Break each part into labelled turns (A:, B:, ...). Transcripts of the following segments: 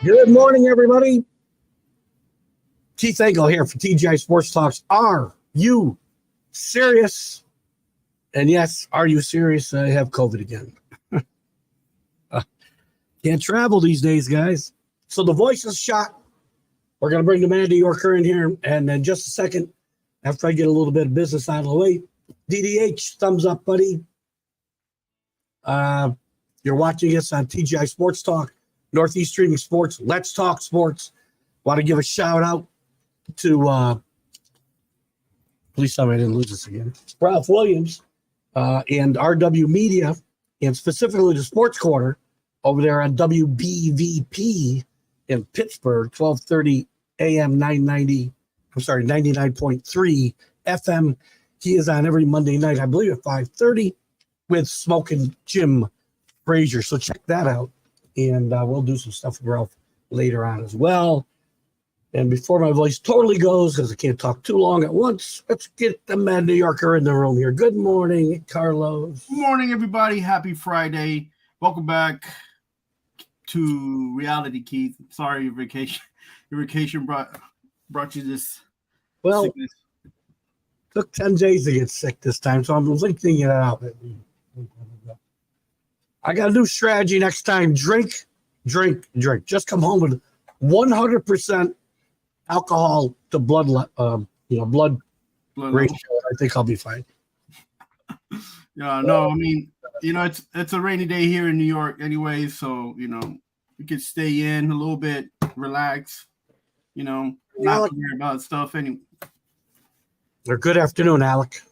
A: Good morning, everybody. Keith Engle here for TGI Sports Talks. Are you serious? And yes, are you serious? I have COVID again. Can't travel these days, guys. So the voice is shot. We're going to bring the man New Yorker in here. And in just a second, after I get a little bit of business out of the way, DDH, thumbs up, buddy. You're watching us on TGI Sports Talk, Northeast Streaming Sports. Let's talk sports. Want to give a shout out to, please tell me I didn't lose this again, Ralph Williams and RW Media, and specifically the Sports Corner over there on WBVP in Pittsburgh, 1230 AM 99.3 FM. He is on every Monday night, I believe, at 5:30 with Smoking Jim Frazier. So check that out. And we'll do some stuff with Ralph later on as well. And before my voice totally goes, because I can't talk too long at once, let's get the Mad New Yorker in the room here. Good morning, Carlos.
B: Good morning, everybody. Happy Friday. Welcome back to reality, Keith. Sorry, your vacation brought you this sickness.
A: Took 10 days to get sick this time, so I'm thinking it out. I got a new strategy next time. Drink. Just come home with 100% alcohol to blood ratio. I think I'll be fine.
B: Yeah, no, I mean, it's a rainy day here in New York anyway, so, we could stay in a little bit, relax, not worry about stuff anyway.
A: Or good afternoon, Alec.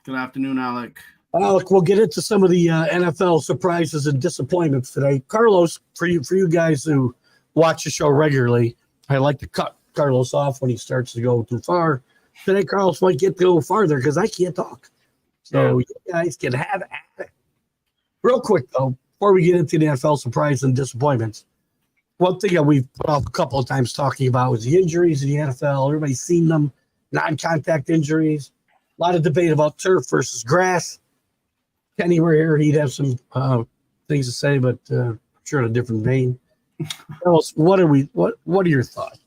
B: Good afternoon, Alec.
A: Alec, we'll get into some of the NFL surprises and disappointments today. Carlos, for you guys who watch the show regularly, I like to cut Carlos off when he starts to go too far. Today, Carlos might get to go farther because I can't talk. So you guys can have at it. Real quick, though, before we get into the NFL surprises and disappointments, one thing that we've put off a couple of times talking about was the injuries in the NFL. Everybody's seen them, non-contact injuries. A lot of debate about turf versus grass. Kenny were here, he'd have some things to say, but sure in a different vein. Tell us, what are your thoughts?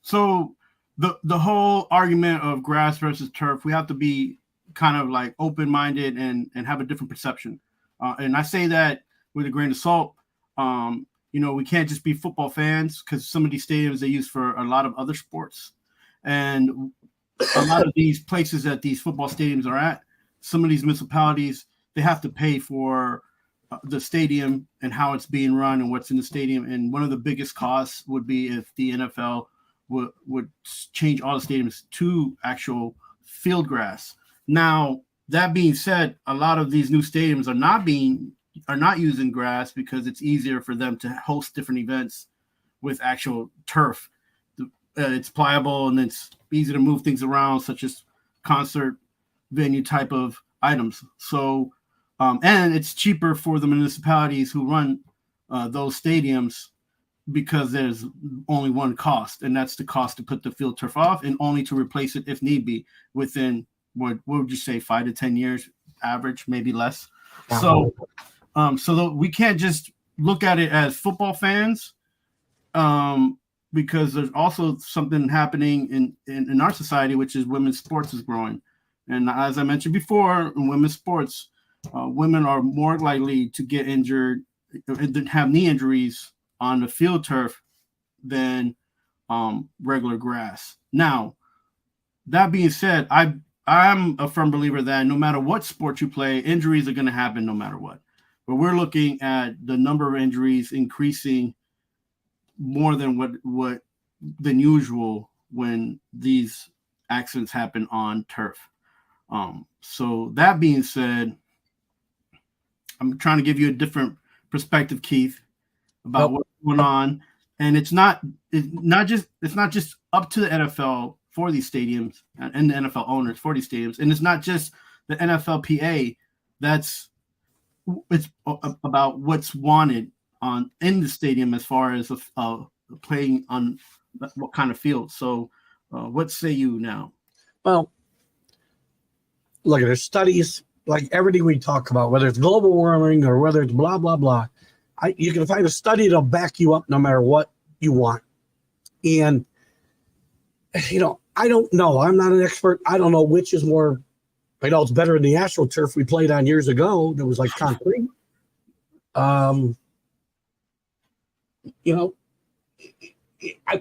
B: So the whole argument of grass versus turf, we have to be kind of like open-minded and have a different perception. And I say that with a grain of salt. We can't just be football fans because some of these stadiums they use for a lot of other sports. And a lot of these places that these football stadiums are at, some of these municipalities, they have to pay for the stadium and how it's being run and what's in the stadium. And one of the biggest costs would be if the NFL would change all the stadiums to actual field grass. Now, that being said, a lot of these new stadiums are not using grass because it's easier for them to host different events with actual turf. It's pliable and it's easy to move things around, such as concert venue type of items. So, and it's cheaper for the municipalities who run those stadiums because there's only one cost, and that's the cost to put the field turf off and only to replace it if need be within, what would you say, 5 to 10 years average, maybe less. So we can't just look at it as football fans, because there's also something happening in our society, which is women's sports is growing. And as I mentioned before, in women's sports, women are more likely to get injured and have knee injuries on the field turf than regular grass. Now, that being said, I'm a firm believer that no matter what sport you play, injuries are going to happen no matter what. But we're looking at the number of injuries increasing more than what than usual when these accidents happen on turf. So that being said, I'm trying to give you a different perspective, Keith, about what's going on. And it's not just up to the NFL for these stadiums and the NFL owners for these stadiums. And it's not just the NFLPA. It's about what's wanted in the stadium as far as playing on what kind of field. So what say you now?
A: Well, look, there's studies, like everything we talk about, whether it's global warming or whether it's blah, blah, blah. You can find a study that'll back you up no matter what you want. And, I don't know. I'm not an expert. I don't know which is more. I know it's better than the AstroTurf we played on years ago. That was like concrete. One of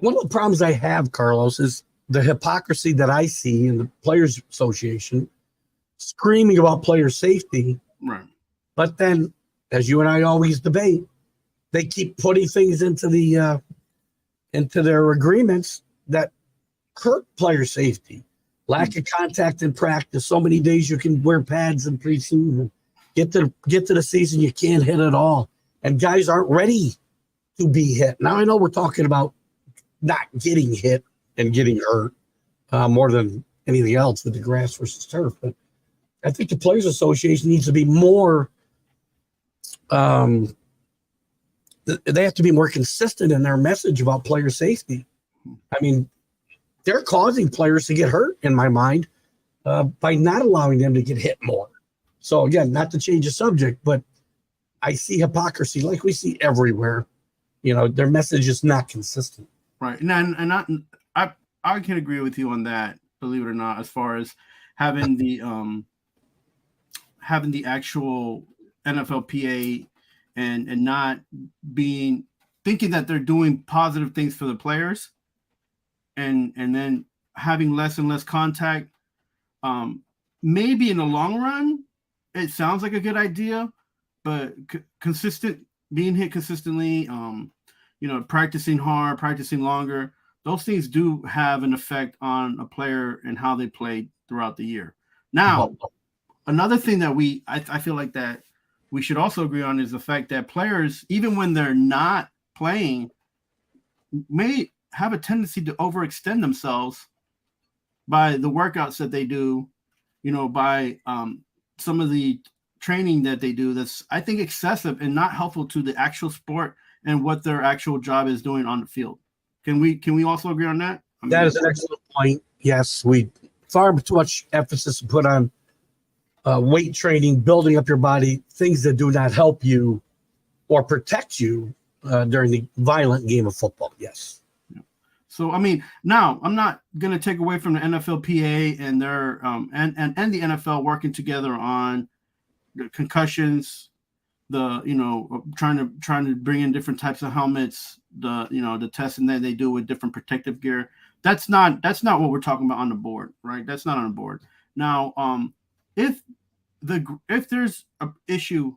A: the problems I have, Carlos, is the hypocrisy that I see in the Players Association screaming about player safety.
B: Right.
A: But then, as you and I always debate, they keep putting things into their agreements that hurt player safety. Lack of contact in practice. So many days you can wear pads in preseason. Get to the season, you can't hit at all. And guys aren't ready to be hit. Now, I know we're talking about not getting hit and getting hurt more than anything else with the grass versus turf. But I think the Players Association needs to be more they have to be more consistent in their message about player safety. I mean, they're causing players to get hurt, in my mind, by not allowing them to get hit more. So, again, not to change the subject, but I see hypocrisy like we see everywhere. Their message is not consistent.
B: Right. And I can agree with you on that, believe it or not, as far as having the actual NFLPA and not thinking that they're doing positive things for the players and then having less and less contact. Maybe in the long run, it sounds like a good idea, but being hit consistently, practicing hard, practicing longer, those things do have an effect on a player and how they play throughout the year. Now, another thing that I feel like that we should also agree on is the fact that players, even when they're not playing, may have a tendency to overextend themselves by the workouts that they do, by some of the training that they do that's, I think, excessive and not helpful to the actual sport and what their actual job is doing on the field. Can we also agree on that?
A: That is an excellent point. Yes, we far too much emphasis put on weight training, building up your body, things that do not help you or protect you during the violent game of football. Yes.
B: So, now I'm not going to take away from the NFLPA and their and the NFL working together on the concussions, trying to bring in different types of helmets, the testing that they do with different protective gear. That's not what we're talking about on the board, right? That's not on the board. Now, if there's an issue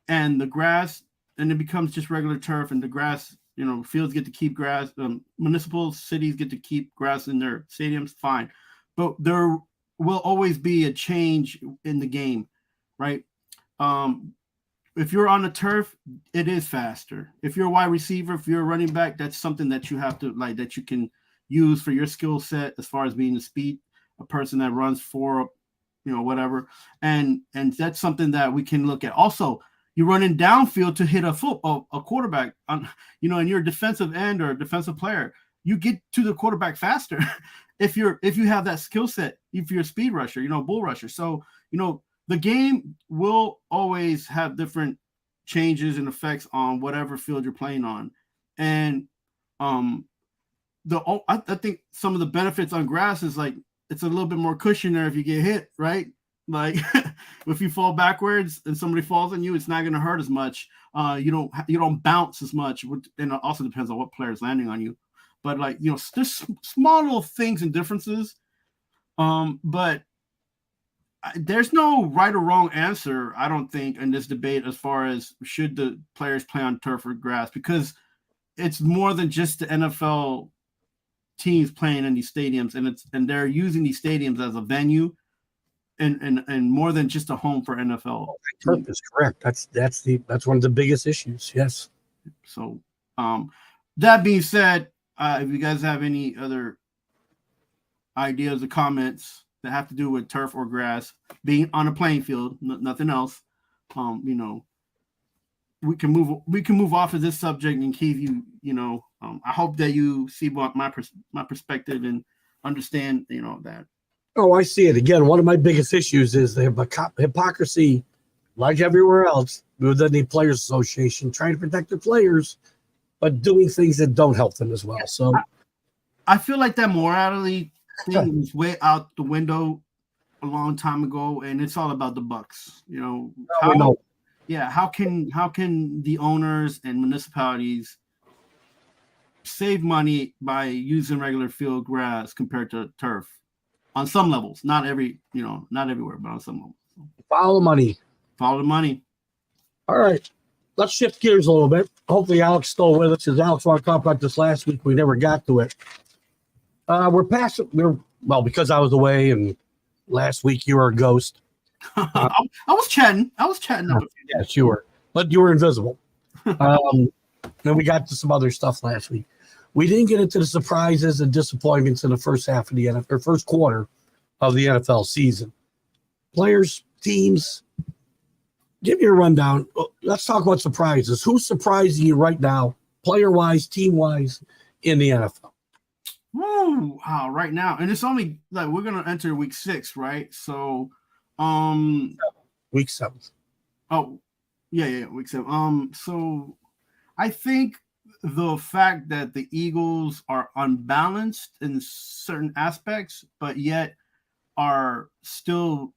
B: and the grass and it becomes just regular turf and the grass, fields get to keep grass, municipal cities get to keep grass in their stadiums, fine. But there will always be a change in the game, right? If you're on the turf, it is faster. If you're a wide receiver, if you're a running back, that's something that you have to that you can use for your skill set as far as being a speed, a person that runs for, whatever. And that's something that we can look at. Also, you're running downfield to hit a quarterback on, and you're a defensive end or a defensive player. You get to the quarterback faster if you have that skill set, if you're a speed rusher, bull rusher. So, the game will always have different changes and effects on whatever field you're playing on. And I think some of the benefits on grass is like it's a little bit more cushion there if you get hit, right? Like if you fall backwards and somebody falls on you, it's not going to hurt as much. You don't bounce as much, and it also depends on what player is landing on you. But there's small little things and differences. But there's no right or wrong answer, I don't think, in this debate as far as should the players play on turf or grass, because it's more than just the NFL teams playing in these stadiums, and they're using these stadiums as a venue and more than just a home for NFL.
A: Turf is correct. That's one of the biggest issues. Yes.
B: So that being said, if you guys have any other ideas or comments that have to do with turf or grass being on a playing field, nothing else, we can move off of this subject and keep I hope that you see what my perspective and understand that.
A: Oh, I see it. Again, one of my biggest issues is the hypocrisy, like everywhere else, within the Players Association, trying to protect their players, but doing things that don't help them as well. So
B: I feel like that morality thing was way out the window a long time ago, and it's all about the bucks. How can the owners and municipalities save money by using regular field grass compared to turf on some levels? Not everywhere, but on some levels.
A: Follow the money.
B: Follow the money.
A: All right. Let's shift gears a little bit. Hopefully Alex still with us, because Alex wanted to talk about this last week. We never got to it. We're past it. Because I was away, and last week you were a ghost.
B: I was chatting.
A: Yes, you were. But you were invisible. Then we got to some other stuff last week. We didn't get into the surprises and disappointments in the first half of the NFL, or first quarter of the NFL season. Players, teams, give me a rundown. Let's talk about surprises. Who's surprising you right now, player-wise, team-wise, in the NFL?
B: Wow, right now. And it's only like we're going to enter week 6, right? So,
A: week 7.
B: Oh, yeah, week 7. So I think the fact that the Eagles are unbalanced in certain aspects, but yet are still,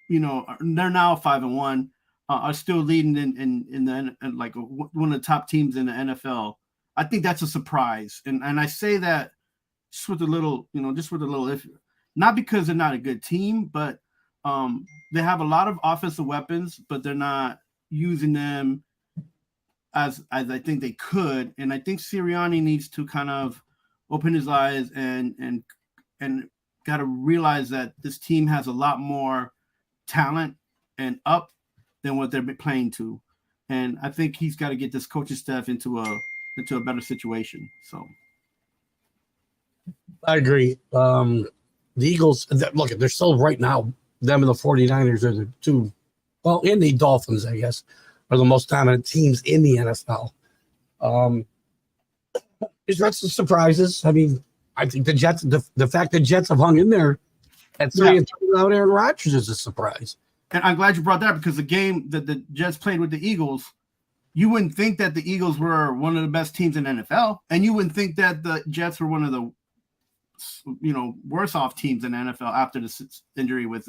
B: they're now 5-1, are still leading in like one of the top teams in the NFL. I think that's a surprise, and I say that just with a little if, not because they're not a good team, but they have a lot of offensive weapons, but they're not using them as I think they could. And I think Sirianni needs to kind of open his eyes and got to realize that this team has a lot more talent and up than what they're playing to. And I think he's got to get this coaching staff into a better situation. So
A: I agree. The Eagles, look, they're still right now, them and the 49ers are the two, and the Dolphins, I guess, are the most dominant teams in the NFL. Is that some surprises? I mean, I think the Jets, the fact that Jets have hung in there at 3-2 without Aaron Rodgers is a surprise.
B: And I'm glad you brought that, because the game that the Jets played with the Eagles, you wouldn't think that the Eagles were one of the best teams in the NFL, and you wouldn't think that the Jets were one of the worse off teams in the NFL after the injury with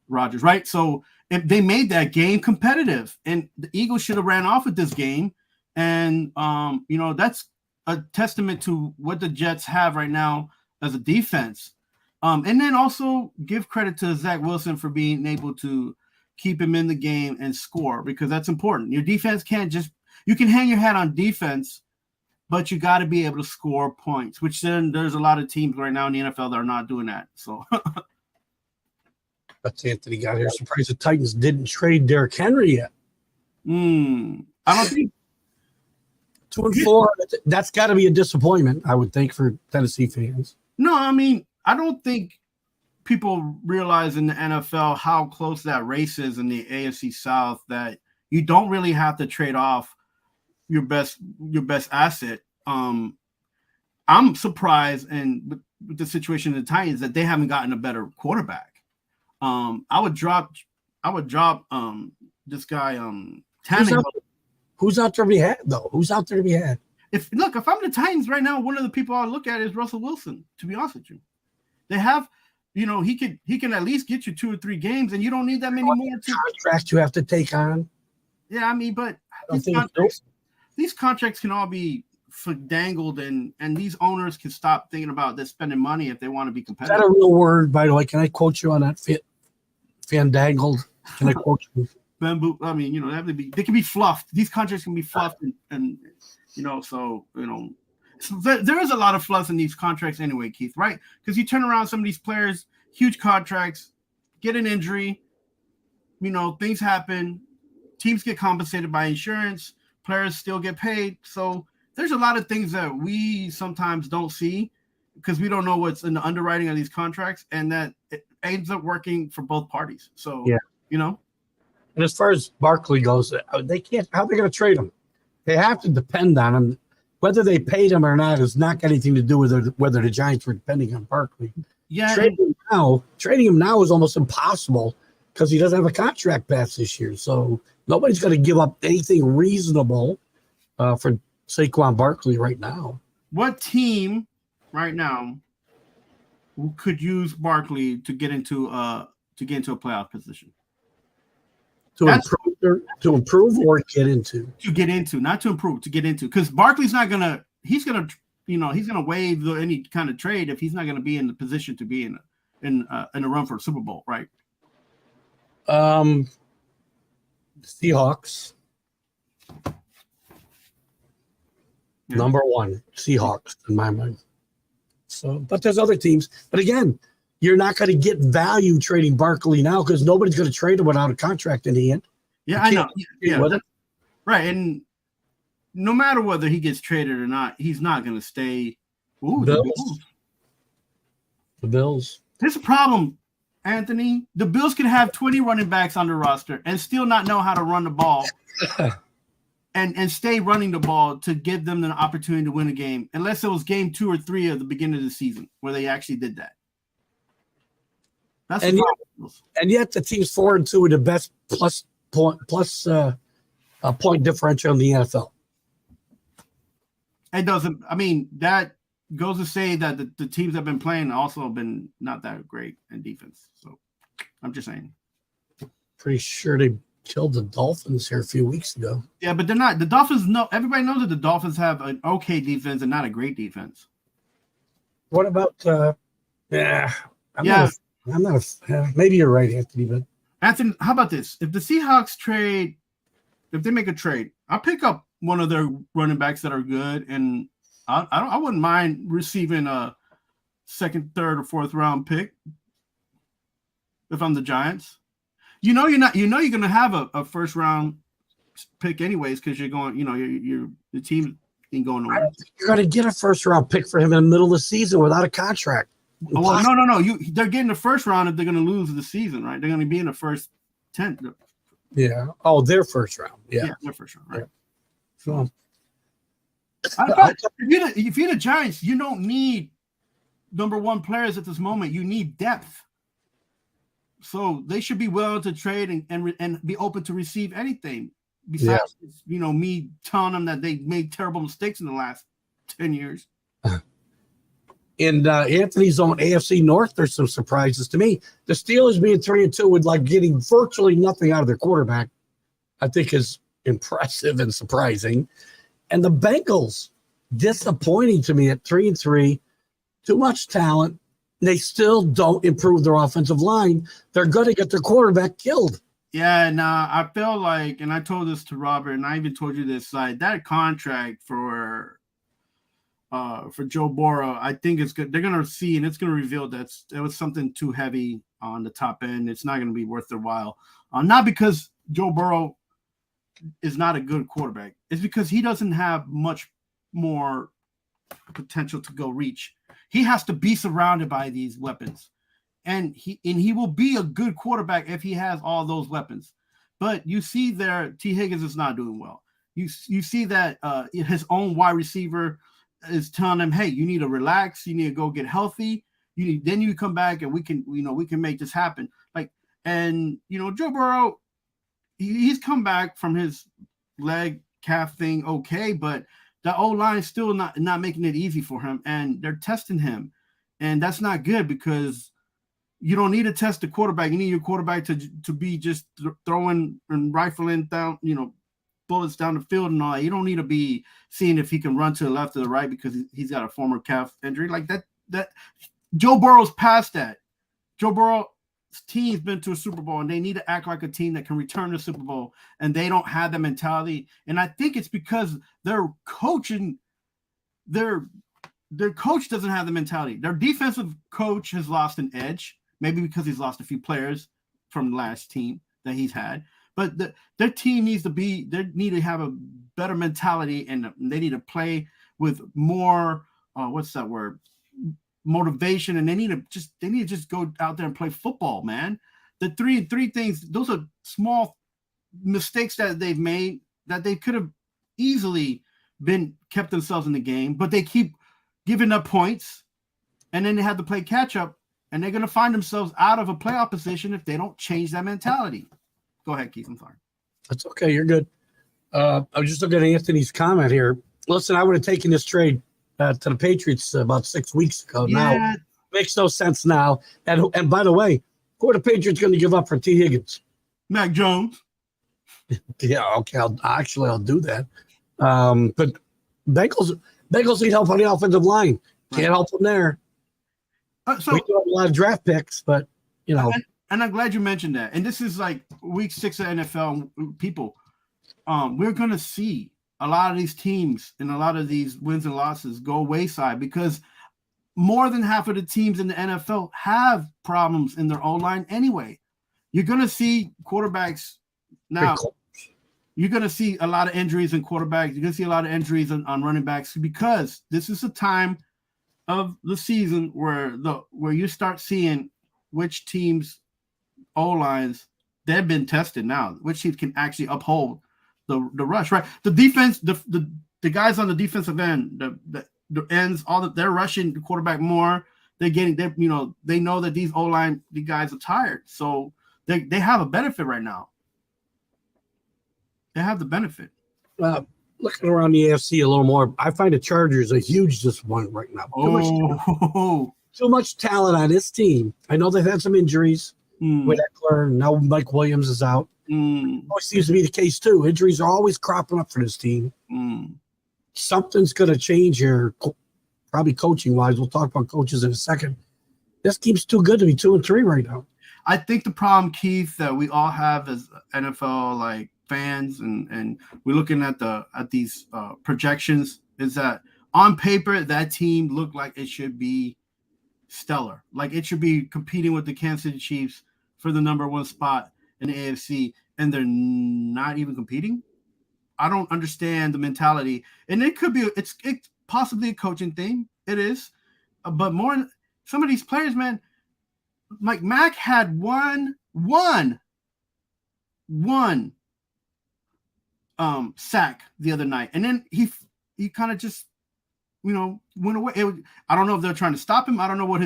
B: Rodgers, right? So they made that game competitive, and the Eagles should have ran off with this game, and that's a testament to what the Jets have right now as a defense. And then also give credit to Zach Wilson for being able to keep him in the game and score, because that's important. Your defense you can hang your hat on defense, but you got to be able to score points, which then there's a lot of teams right now in the NFL that are not doing that. So
A: that's Anthony got here. Surprised the Titans didn't trade Derrick Henry yet.
B: I don't think
A: 2-4. That's got to be a disappointment, I would think, for Tennessee fans.
B: No, I mean, I don't think people realize in the NFL how close that race is in the AFC South, that you don't really have to trade off your best asset. I'm surprised, and with the situation of the Titans, that they haven't gotten a better quarterback. I would drop this guy Tannehill.
A: Who's out there to be had, though? Who's out there to be had?
B: If I'm the Titans right now, one of the people I look at is Russell Wilson, to be honest with you. They have, he can at least get you 2 or 3 games, and you don't need that many more
A: contracts you have to take on.
B: Yeah, I mean, but these contracts can all be dangled, and these owners can stop thinking about this spending money if they want to be competitive.
A: Is that a real word, by the way? Can I quote you on that? Fandangled? Can I quote you?
B: Bamboo. I mean, they can be fluffed. These contracts can be fluffed, and so there is a lot of fluff in these contracts anyway, Keith, right? Because you turn around some of these players, huge contracts, get an injury, things happen, teams get compensated by insurance, players still get paid. So there's a lot of things that we sometimes don't see because we don't know what's in the underwriting of these contracts, and that it ends up working for both parties. So,
A: And as far as Barkley goes, they can't. How are they going to trade him? They have to depend on him. Whether they paid him or not has not got anything to do with whether the Giants were depending on Barkley.
B: Yeah,
A: trading him now is almost impossible because he doesn't have a contract past this year. So nobody's going to give up anything reasonable for Saquon Barkley right now.
B: What team right now could use Barkley to get into a playoff position?
A: To improve or get into?
B: To get into, not to improve, to get into. Because Barkley's not gonna. He's gonna waive any kind of trade if he's not gonna be in the position to be in a run for a Super Bowl, right?
A: Seahawks.
B: Yeah.
A: Number one, Seahawks in my mind. So, but there's other teams. But again, you're not going to get value trading Barkley now because nobody's going to trade him without a contract in hand.
B: Yeah, I know. Yeah,
A: with it.
B: Right. And no matter whether he gets traded or not, he's not going to stay. Ooh,
A: The Bills.
B: Here's a problem, Anthony. The Bills could have 20 running backs on the roster and still not know how to run the ball and stay running the ball to give them the opportunity to win a game, unless it was game 2 or 3 of the beginning of the season where they actually did that. That's the problem.
A: And yet the team's 4-2 with the best point differential in the NFL.
B: It doesn't. I mean, that goes to say that the teams that have been playing also have been not that great in defense. So I'm just saying.
A: Pretty sure they killed the Dolphins here a few weeks ago.
B: Yeah, but they're not. The Dolphins know. Everybody knows that the Dolphins have an okay defense and not a great defense.
A: What about? Maybe you're right, Anthony. But
B: Anthony, how about this? If the Seahawks if they make a trade, I'll pick up one of their running backs that are good, and I wouldn't mind receiving a second, third, or fourth round pick if I'm the Giants. You're going to have a first round pick anyways because you're going. The team ain't going nowhere.
A: You're going to get a first round pick for him in the middle of the season without a contract.
B: Oh, well, no. They're getting the first round if they're going to lose the season, right? They're going to be in the first 10.
A: Yeah. Oh, their first round. Yeah,
B: their first round, right?
A: Yeah.
B: If you're the Giants, you don't need number one players at this moment. You need depth. So they should be willing to trade and be open to receive anything besides, me telling them that they made terrible mistakes in the last 10 years.
A: In Anthony's own AFC North, there's some surprises to me. The Steelers being 3-2 with getting virtually nothing out of their quarterback, I think is impressive and surprising. And the Bengals, disappointing to me at 3-3, too much talent. They still don't improve their offensive line. They're going to get their quarterback killed.
B: Yeah, I feel like, and I told this to Robert, and I even told you this, that contract for Joe Burrow, I think it's good. They're going to see, and it's going to reveal that it was something too heavy on the top end. It's not going to be worth their while. Not because Joe Burrow is not a good quarterback. It's because he doesn't have much more potential to go reach. He has to be surrounded by these weapons, and he will be a good quarterback if he has all those weapons. But you see there, T. Higgins is not doing well. You see that his own wide receiver is telling him, "Hey, you need to relax. You need to go get healthy. Then you come back and we can make this happen." Joe Burrow, he's come back from his leg calf thing okay, but the O-line is still not making it easy for him, and they're testing him, and that's not good because you don't need to test the quarterback. You need your quarterback to be just throwing and rifling down, bullets down the field and all that. You don't need to be seeing if he can run to the left or the right because he's got a former calf injury like that. That Joe Burrow's past that. Joe Burrow's team's been to a Super Bowl and they need to act like a team that can return to the Super Bowl, and they don't have that mentality. And I think it's because their coaching, their coach doesn't have the mentality. Their defensive coach has lost an edge, maybe because he's lost a few players from the last team that he's had. But their team they need to have a better mentality, and they need to play with more, motivation, and they need to just go out there and play football, man. The three things, those are small mistakes that they've made that they could have easily kept themselves in the game, but they keep giving up points, and then they have to play catch up, and they're going to find themselves out of a playoff position if they don't change that mentality. Go ahead, Keith. I'm sorry.
A: That's okay. You're good. I was just looking at Anthony's comment here. Listen, I would have taken this trade to the Patriots about 6 weeks ago.
B: Yeah.
A: Now, makes no sense now. And by the way, who are the Patriots going to give up for T. Higgins?
B: Mac Jones.
A: Yeah, okay. I'll do that. But Bengals need help on the offensive line. Can't help them there.
B: So
A: we do have a lot of draft picks, but you know.
B: And I'm glad you mentioned that. And this is like week 6 of NFL people. We're going to see a lot of these teams and a lot of these wins and losses go wayside because more than half of the teams in the NFL have problems in their O-line anyway. You're going to see quarterbacks now. You're going to see a lot of injuries in quarterbacks. You're going to see a lot of injuries on running backs because this is a time of the season where you start seeing which teams' O-lines, they've been tested now, which teams can actually uphold the rush, right? The defense, the guys on the defensive end, the ends, they're rushing the quarterback more. They know that these O-line, the guys are tired. So they have a benefit right now. They have the benefit.
A: Looking around the AFC a little more, I find the Chargers a huge disappointment right now. Too much talent on this team. I know they've had some injuries with Engle. Now Mike Williams is out. Always seems to be the case too. Injuries are always cropping up for this team. Something's going to change here, probably coaching-wise. We'll talk about coaches in a second. This team's too good to be 2-3 right now.
B: I think the problem, Keith, that we all have as NFL fans, and we're looking at these projections, is that on paper that team looked like it should be stellar, like it should be competing with the Kansas City Chiefs for the number 1 spot in the AFC, and they're not even competing. I don't understand the mentality, and it could be it's possibly a coaching thing. It is, but more some of these players, man. Like Mac had one sack the other night, and then he kind of just went away. I don't know if they're trying to stop him. I don't know what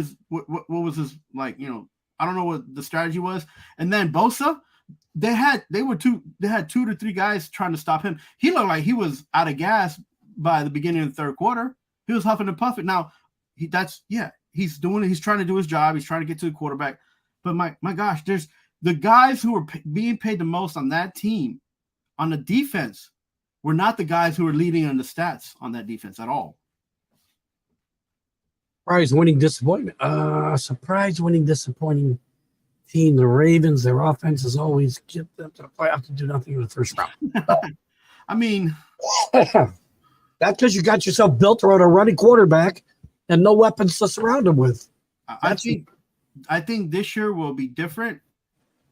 B: was his I don't know what the strategy was. And then Bosa, they had 2 to 3 guys trying to stop him. He looked like he was out of gas by the beginning of the third quarter. He was huffing and puffing. Now he's doing it. He's trying to do his job. He's trying to get to the quarterback. But my gosh, there's the guys who are being paid the most on that team, on the defense, were not the guys who are leading on the stats on that defense at all.
A: Surprise winning disappointment. Surprise winning disappointing team. The Ravens, their offense is always get them to the playoffs to do nothing in the first round.
B: I mean,
A: that's because you got yourself built around a running quarterback and no weapons to surround him with.
B: I think this year will be different.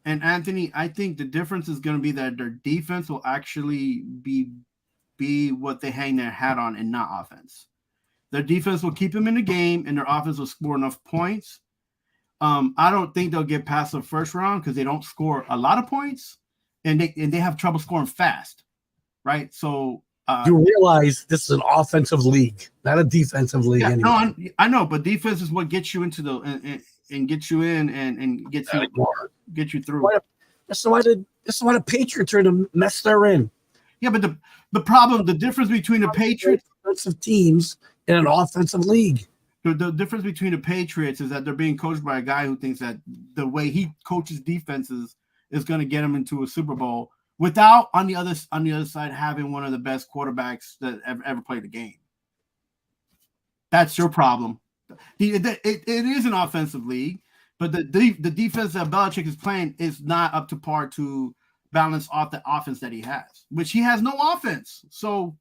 B: And Anthony, I think the difference is going to be that their defense will actually be what they hang their hat on and not offense. Their defense will keep them in the game, and their offense will score enough points. I don't think they'll get past the first round because they don't score a lot of points, and they have trouble scoring fast, right? So
A: you realize this is an offensive league, not a defensive league.
B: Yeah,
A: anyway.
B: No, I know, but defense is what gets you into and gets you in and gets you through.
A: That's why the Patriots are in the mess they're in.
B: Yeah, but the difference between the Patriots
A: offensive teams in an offensive league.
B: The difference between the Patriots is that they're being coached by a guy who thinks that the way he coaches defenses is going to get him into a Super Bowl without on the other side having one of the best quarterbacks that ever played the game. That's your problem. It is an offensive league, but the defense that Belichick is playing is not up to par to balance off the offense that he has, which he has no offense. So,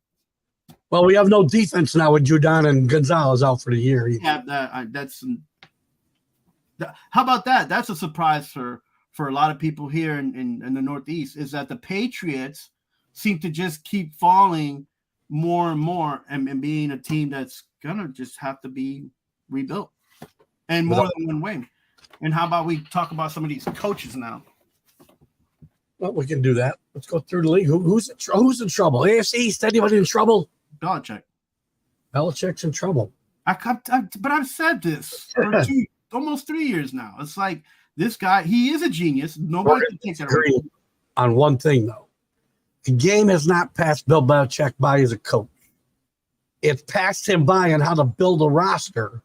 A: well, we have no defense now with Judon and Gonzalez out for the year.
B: Yeah, how about that? That's a surprise for a lot of people here in the Northeast, is that the Patriots seem to just keep falling more and more and being a team that's gonna just have to be rebuilt and more than one way. And how about we talk about some of these coaches now?
A: Well, we can do that. Let's go through the league. Who's in trouble? AFC East, anybody in trouble? Belichick's in trouble.
B: But I've said this for almost 3 years now. It's like this guy, he is a genius. Nobody can take that away.
A: On one thing, though. The game has not passed Bill Belichick by as a coach. It's passed him by on how to build a roster.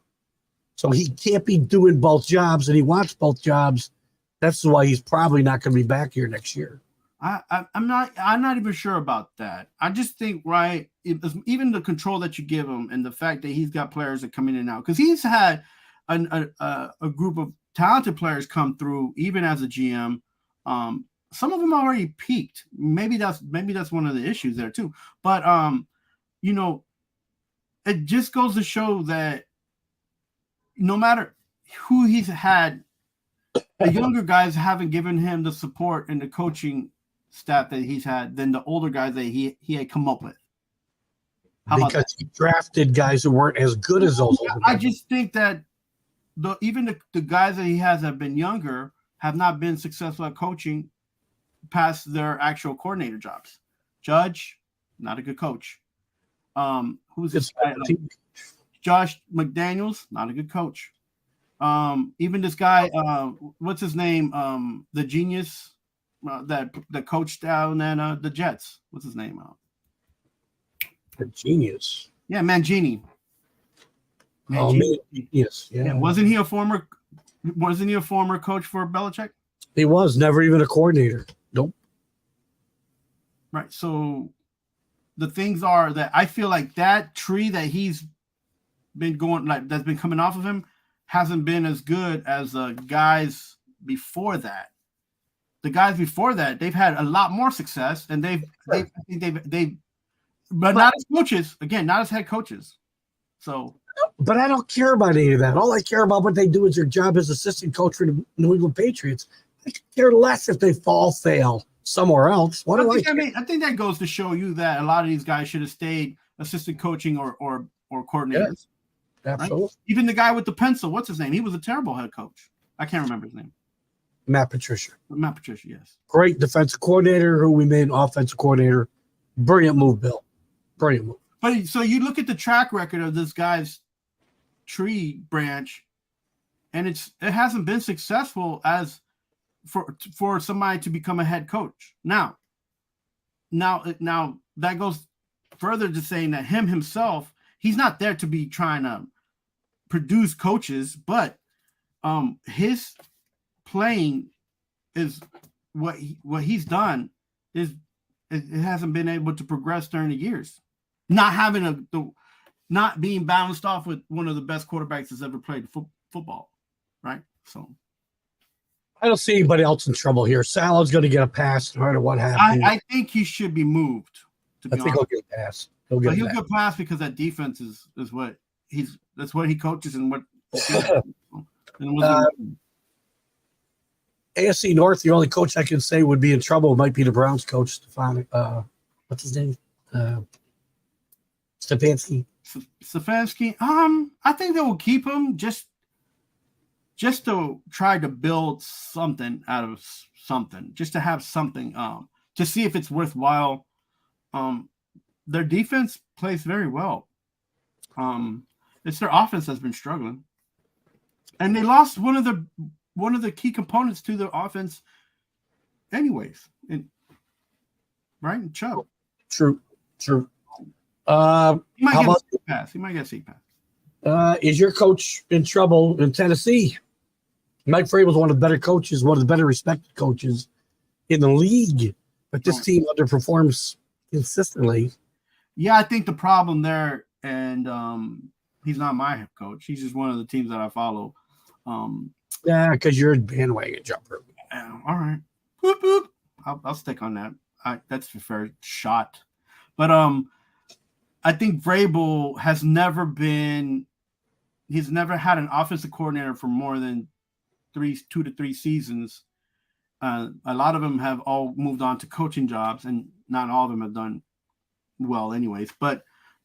A: So he can't be doing both jobs, and he wants both jobs. That's why he's probably not going to be back here next year.
B: I'm not even sure about that. I just think, right, even the control that you give him and the fact that he's got players that come in and out, because he's had a group of talented players come through even as a GM. Some of them already peaked. Maybe that's one of the issues there too. But you know, it just goes to show that no matter who he's had, the younger guys haven't given him the support and the coaching staff that he's had than the older guys that he had come up with.
A: Because he drafted guys who weren't as good as those older guys.
B: I just think that even the guys that he has have been younger have not been successful at coaching past their actual coordinator jobs. Judge, not a good coach. Who's this guy? Josh McDaniels, not a good coach. Even this guy, what's his name? The genius that coached down at the Jets. What's his name?
A: The genius.
B: Yeah, Mangini.
A: Yes. Yeah.
B: Wasn't he a former coach for Belichick?
A: He was never even a coordinator. Nope.
B: Right. So the things are that I feel like that tree that he's been going, like that's been coming off of him, hasn't been as good as the guys before that. The guys before that, they've had a lot more success, and they've but not as coaches. Again, not as head coaches. So,
A: but I don't care about any of that. All I care about what they do is their job as assistant coach for the New England Patriots. I care less if they fail somewhere else. What do I care?
B: I think that goes to show you that a lot of these guys should have stayed assistant coaching or coordinators.
A: Yeah, absolutely.
B: Right? Even the guy with the pencil, what's his name? He was a terrible head coach. I can't remember his name.
A: Matt Patricia,
B: yes.
A: Great defensive coordinator who we made an offensive coordinator. Brilliant move, Bill. Brilliant move.
B: But so you look at the track record of this guy's tree branch, and it hasn't been successful as for somebody to become a head coach. Now that goes further to saying that himself, he's not there to be trying to produce coaches, but his playing is what he's done is it hasn't been able to progress during the years. Not having not being bounced off with one of the best quarterbacks that's ever played football, right? So
A: I don't see anybody else in trouble here. Salah's going to get a pass no matter what happens.
B: I think he should be moved.
A: I think he'll get a pass. He'll get a pass
B: because that defense is what that's what he coaches and what.
A: AFC North, the only coach I can say would be in trouble might be the Browns coach, what's his name? Stefanski.
B: Stefanski. I think they will keep him just to try to build something out of something, just to have something, to see if it's worthwhile. Their defense plays very well. It's their offense that's been struggling, and they lost one of the key components to their offense, anyways. Right, Chubb.
A: True.
B: He might get a seat pass.
A: Is your coach in trouble in Tennessee? Mike Vrabel's one of the better coaches, one of the better respected coaches in the league, but this team underperforms consistently.
B: Yeah, I think the problem there, and he's not my head coach. He's just one of the teams that I follow.
A: Yeah, because you're a bandwagon jumper.
B: All right. Boop, boop. I'll stick on that. That's a fair shot. But I think Vrabel he's never had an offensive coordinator for more than 2 to 3 seasons. A lot of them have all moved on to coaching jobs, and not all of them have done well anyways.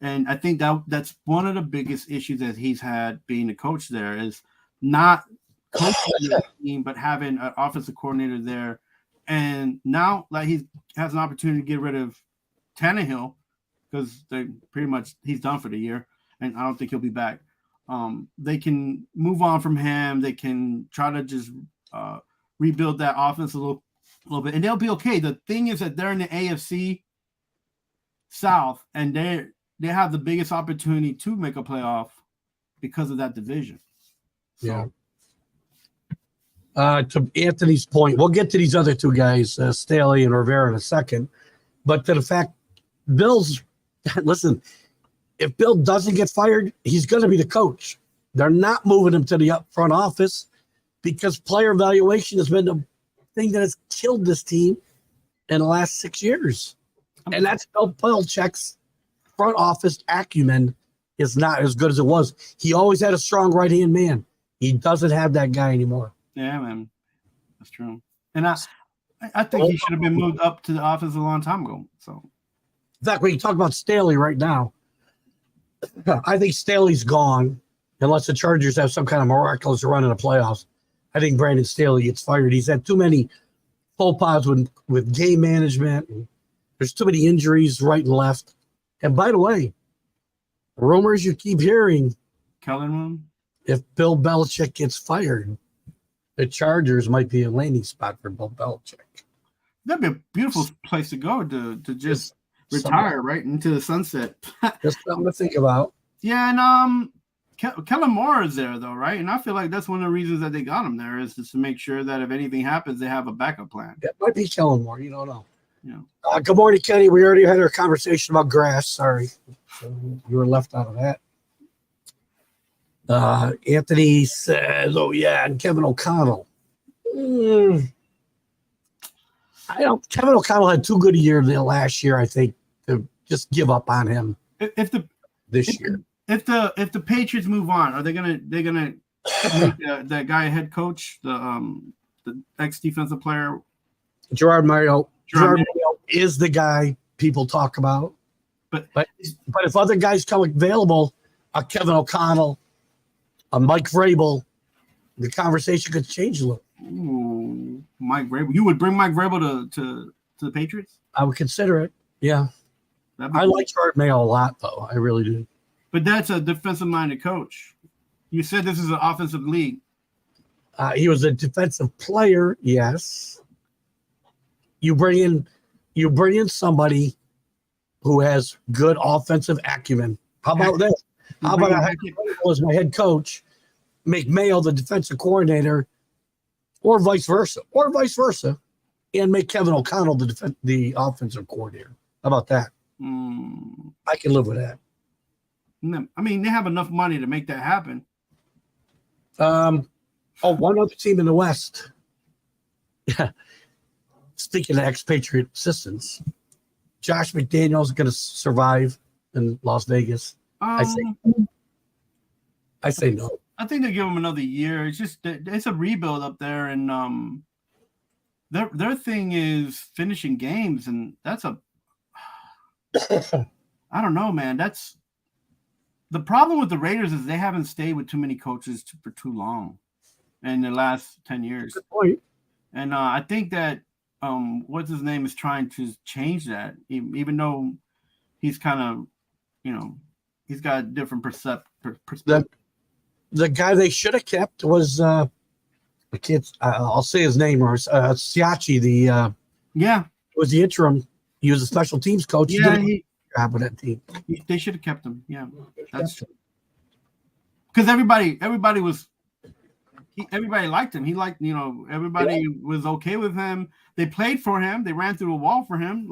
B: And I think that's one of the biggest issues that he's had being a coach there is not coaching the team, but having an offensive coordinator there. And now like he has an opportunity to get rid of Tannehill because he's done for the year, and I don't think he'll be back. They can move on from him. They can try to just rebuild that offense a little a little bit, and they'll be okay. The thing is that they're in the AFC South, and they have the biggest opportunity to make a playoff because of that division. So.
A: Yeah. To Anthony's point, we'll get to these other two guys, Staley and Rivera, in a second. But to the fact, Bill's, listen, if Bill doesn't get fired, he's going to be the coach. They're not moving him to the up front office because player evaluation has been the thing that has killed this team in the last 6 years. And that's Bill Belichick's front office acumen is not as good as it was. He always had a strong right-hand man. He doesn't have that guy anymore.
B: Yeah, man, that's true. And I think he should have been moved up to the office a long time ago. So,
A: in fact, when you talk about Staley right now, I think Staley's gone unless the Chargers have some kind of miraculous run in the playoffs. I think Brandon Staley gets fired. He's had too many faux pas with game management. There's too many injuries right and left. And by the way, rumors you keep hearing,
B: Kellen,
A: if Bill Belichick gets fired, the Chargers might be a landing spot for Bill Belichick.
B: That'd be a beautiful place to go to just retire right into the sunset.
A: Just something to think about.
B: Yeah, and Kellen Moore is there though, right? And I feel like that's one of the reasons that they got him there is just to make sure that if anything happens, they have a backup plan.
A: It might be Kellen Moore. You don't know.
B: Yeah.
A: Good morning, Kenny. We already had our conversation about grass. Sorry, so you were left out of that. Anthony says, "Oh yeah," and Kevin O'Connell. Kevin O'Connell had too good a year the last year. I think to just give up on him. This year,
B: if the Patriots move on, are they gonna make that guy a head coach, the ex defensive player,
A: Gerard Mayo? Gerard Mayo is the guy people talk about. But if other guys come available, a Kevin O'Connell, a Mike Vrabel, the conversation could change a little.
B: Ooh, Mike Vrabel. You would bring Mike Vrabel to the Patriots?
A: I would consider it. Yeah. I like Gerard Mayo a lot, though. I really do.
B: But that's a defensive-minded coach. You said this is an offensive league.
A: He was a defensive player, yes. You bring in somebody who has good offensive acumen. How about that? How about I was my head coach, make Mayo the defensive coordinator, or vice versa, and make Kevin O'Connell the offensive coordinator. How about that? I can live with that.
B: I mean, they have enough money to make that happen.
A: One other team in the West. Yeah. Speaking of expatriate assistants, Josh McDaniels is going to survive in Las Vegas. I say no.
B: I think they give him another year. It's just it's a rebuild up there, and their thing is finishing games, and that's a I don't know, man. That's the problem with the Raiders is they haven't stayed with too many coaches for too long in the last 10 years.
A: Good point.
B: And I think that what's his name is trying to change that, even though he's kind of, he's got a different perspective.
A: The guy they should have kept was I'll say his name, or Siachi. Was the interim. He was a special teams coach.
B: Yeah,
A: he job with that team.
B: They should have kept him. Yeah, that's true. Because everybody liked him. He liked, everybody was okay with him. They played for him. They ran through a wall for him.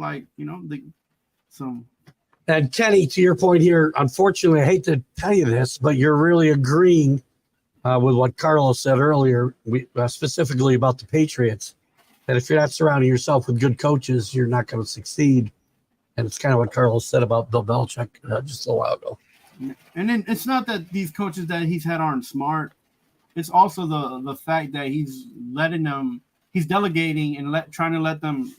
A: And Kenny, to your point here, unfortunately, I hate to tell you this, but you're really agreeing with what Carlos said earlier, specifically about the Patriots, that if you're not surrounding yourself with good coaches, you're not going to succeed. And it's kind of what Carlos said about Bill Belichick just a while ago.
B: And then it's not that these coaches that he's had aren't smart. It's also the fact that he's letting them, he's delegating and trying to let them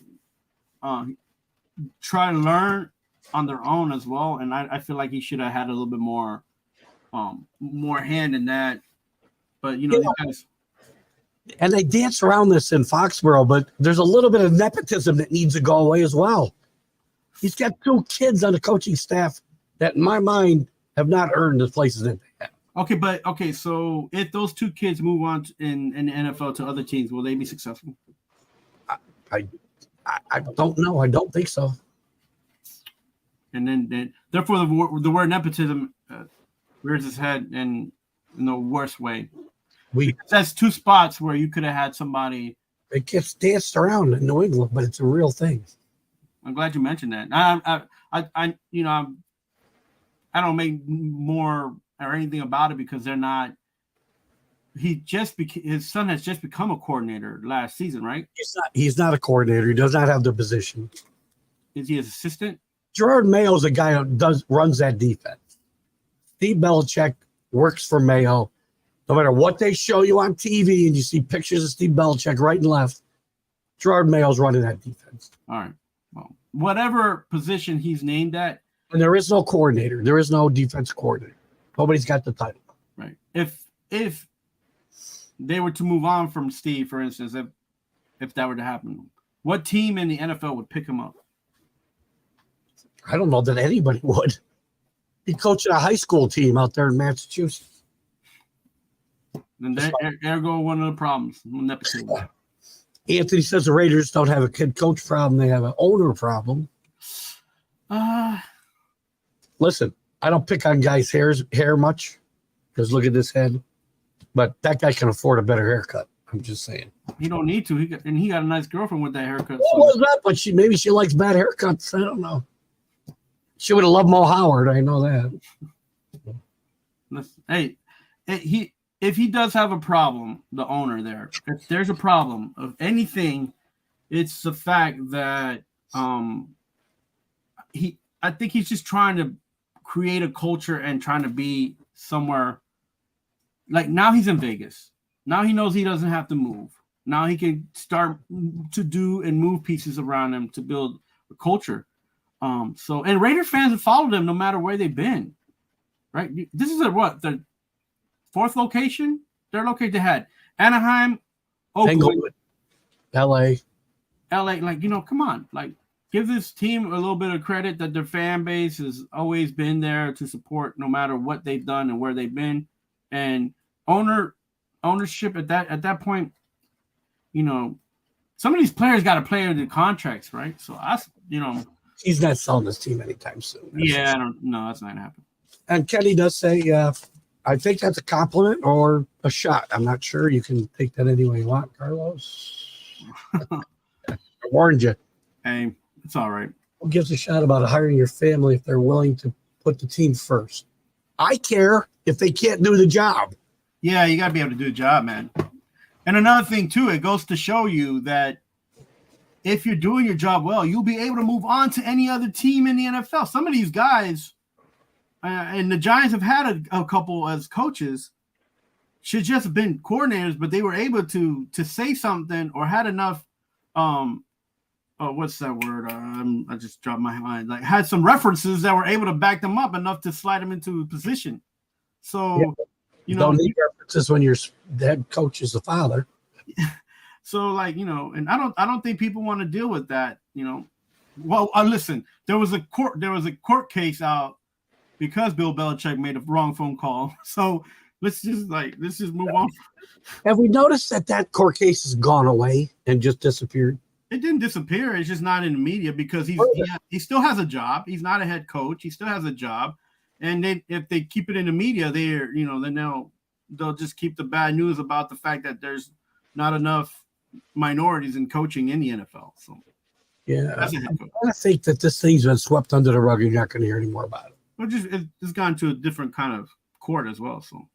B: try to learn on their own as well. And I feel like he should have had a little bit more hand in that. But these guys.
A: And they dance around this in Foxborough, but there's a little bit of nepotism that needs to go away as well. He's got 2 kids on the coaching staff that, in my mind, have not earned the places that they have.
B: So if those 2 kids move on in the NFL to other teams, will they be successful?
A: I don't know. I don't think so.
B: And then therefore, the word nepotism rears its head in the worst way. That's two spots where you could have had somebody.
A: It gets danced around in New England, but it's a real thing.
B: I'm glad you mentioned that. I don't make more or anything about it because they're not. His son has just become a coordinator last season, right?
A: He's not a coordinator. He does not have the position.
B: Is he his assistant?
A: Gerard Mayo's a guy who runs that defense. Steve Belichick works for Mayo. No matter what they show you on TV and you see pictures of Steve Belichick right and left, Gerard Mayo's running that defense.
B: All right. Well, whatever position he's named at.
A: And there is no coordinator. There is no defense coordinator. Nobody's got the title.
B: Right. If they were to move on from Steve, for instance, if that were to happen, what team in the NFL would pick him up?
A: I don't know that anybody would. He coached a high school team out there in Massachusetts.
B: And there go one of the problems.
A: Anthony says the Raiders don't have a head coach problem. They have an owner problem. Listen, I don't pick on guys' hair much because look at this head. But that guy can afford a better haircut. I'm just saying.
B: He don't need to. He got a nice girlfriend with that haircut.
A: What was that? But maybe she likes bad haircuts. I don't know. She would have loved Mo Howard. I know that.
B: Hey, if he does have a problem, the owner there, if there's a problem of anything, it's the fact that I think he's just trying to create a culture and trying to be somewhere. Like now he's in Vegas. Now he knows he doesn't have to move. Now he can start to do and move pieces around him to build a culture. And Raider fans have followed him no matter where they've been. Right? This is the fourth location? They're located. They had Anaheim, Oakland,
A: Engle, LA.
B: Like, come on. Like, give this team a little bit of credit that their fan base has always been there to support no matter what they've done and where they've been. And ownership at that point, some of these players got to play under contracts, right? So
A: he's not selling this team anytime soon.
B: Yeah, I don't know. That's not gonna happen.
A: And Kenny does say, I think that's a compliment or a shot. I'm not sure. You can take that any way you want, Carlos. I warned you.
B: Hey, it's all right.
A: Who gives a shot about hiring your family if they're willing to put the team first? I care if they can't do the job.
B: Yeah, you got to be able to do the job, man. And another thing, too, it goes to show you that if you're doing your job well, you'll be able to move on to any other team in the NFL. Some of these guys, and the Giants have had a couple as coaches, should just have been coordinators, but they were able to say something or had enough what's that word? I just dropped my mind. Like had some references that were able to back them up enough to slide them into a position. So,
A: you don't need references when your head coach is the father.
B: So, and I don't think people want to deal with that. Well, listen, there was a court case out because Bill Belichick made a wrong phone call. So let's just move on.
A: Have we noticed that court case has gone away and just disappeared?
B: It didn't disappear. It's just not in the media because he still has a job. He's not a head coach. He still has a job. And if they keep it in the media, then they'll just keep the bad news about the fact that there's not enough minorities in coaching in the NFL. So
A: yeah, I think that this thing's been swept under the rug. You're not going to hear any more about it.
B: Well, it's gone to a different kind of court as well. So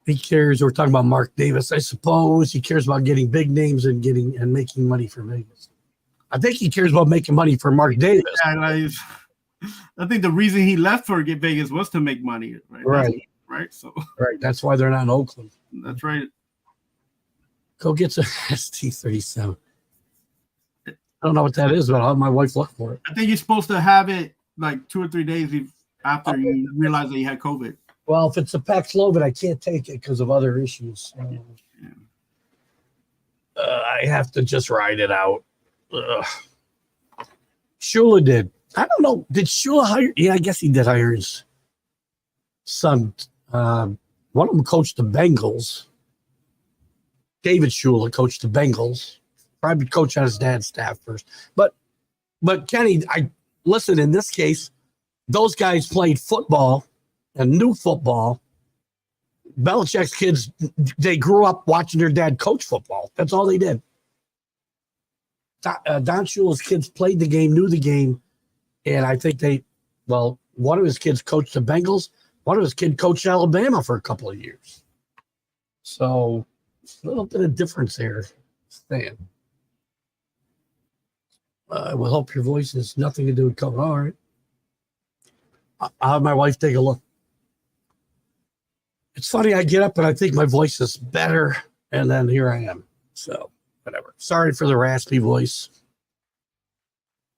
A: he cares. We're talking about Mark Davis. I suppose he cares about getting big names and making money for Vegas. I think he cares about making money for Mark Davis.
B: Yeah, I think the reason he left for Vegas was to make money. Right. So
A: right. That's why they're not in Oakland.
B: That's right.
A: Go get some ST37. I don't know what that is, but I'll have my wife look for it.
B: I think you're supposed to have it like 2 or 3 days after you realize that you had COVID.
A: Well, if it's a Paxlovid, I can't take it because of other issues. I have to just ride it out. Shula did. I don't know. Did Shula hire? Yeah, I guess he did hire his son. One of them coached the Bengals. David Shula coached the Bengals. probably coach on his dad's staff first. But Kenny, listen, in this case, those guys played football and knew football. Belichick's kids, they grew up watching their dad coach football. That's all they did. Don Shula's kids played the game, knew the game, and I think one of his kids coached the Bengals. One of his kids coached Alabama for a couple of years. So a little bit of difference there. Stan. I will hope your voice has nothing to do with COVID. All right. I'll have my wife take a look. It's funny, I get up and I think my voice is better, and then here I am. So, whatever. Sorry for the raspy voice.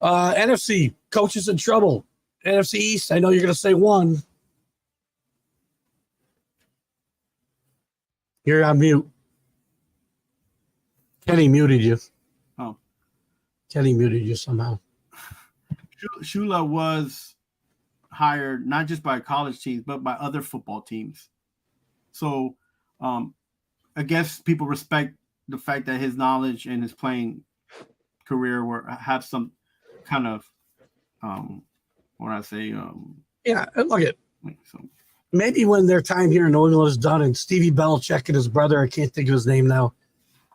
A: NFC, coaches in trouble. NFC East, I know you're going to say one. You're on mute. Kenny muted you.
B: Oh.
A: Kenny muted you somehow.
B: Shula was hired not just by college teams, but by other football teams. So I guess people respect the fact that his knowledge and his playing career have some kind of
A: yeah, look at
B: so
A: maybe when their time here in New England is done and Stevie Belichick and his brother, I can't think of his name now,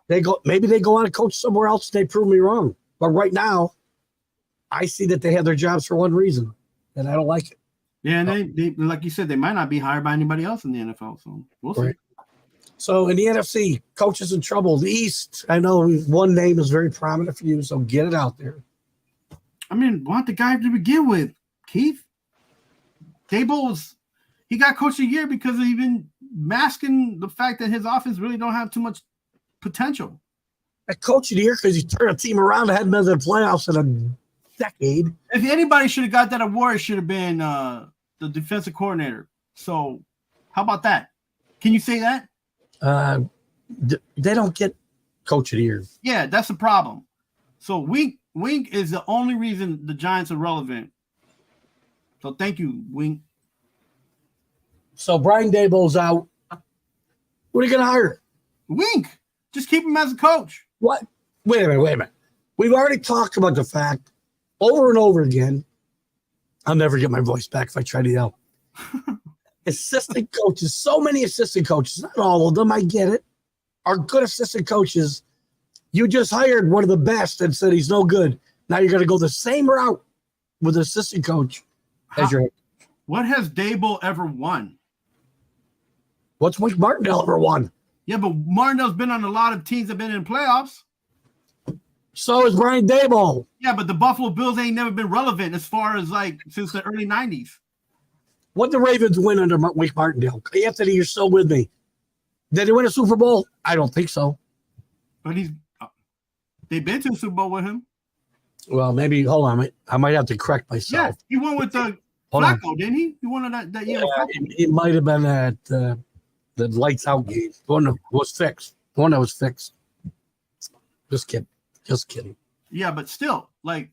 A: they go on to coach somewhere else. They prove me wrong. But right now, I see that they have their jobs for one reason, and I don't like it.
B: Yeah, and they like you said, they might not be hired by anybody else in the NFL. So we'll see.
A: So in the NFC, coaches in trouble. The East, I know one name is very prominent for you, so get it out there.
B: I mean, want the guy to begin with, Keith? Daboll he got coach of the year because of even masking the fact that his offense really don't have too much potential.
A: A coach of the year because he turned a team around and hadn't been to the playoffs in a decade.
B: If anybody should have got that award, it should have been the defensive coordinator. So how about that? Can you say that?
A: They don't get coach of the year.
B: Yeah, that's the problem. So Wink is the only reason the Giants are relevant. So thank you, Wink.
A: So Brian Daboll's out. What are you going to hire?
B: Wink. Just keep him as a coach.
A: What? Wait a minute. We've already talked about the fact over and over again. I'll never get my voice back if I try to yell. Assistant coaches, so many assistant coaches, not all of them, I get it, are good assistant coaches. You just hired one of the best and said he's no good. Now you're going to go the same route with assistant coach as your head.
B: What has Daboll ever won?
A: What's Mike Martindale ever won?
B: Yeah, but Martindale's been on a lot of teams that have been in playoffs.
A: So is Brian Daboll.
B: Yeah, but the Buffalo Bills ain't never been relevant as far as since the early 90s.
A: What the Ravens win under Mike Martindale? Anthony, you're still with me. Did they win a Super Bowl? I don't think so.
B: But they've been to the Super Bowl with him.
A: Well, maybe, hold on. I might have to correct myself.
B: Yeah, he won with the Flacco, didn't he? He won that year.
A: Yeah, it might have been at the lights out game. The one that was fixed. Just kidding.
B: Yeah, but still, look,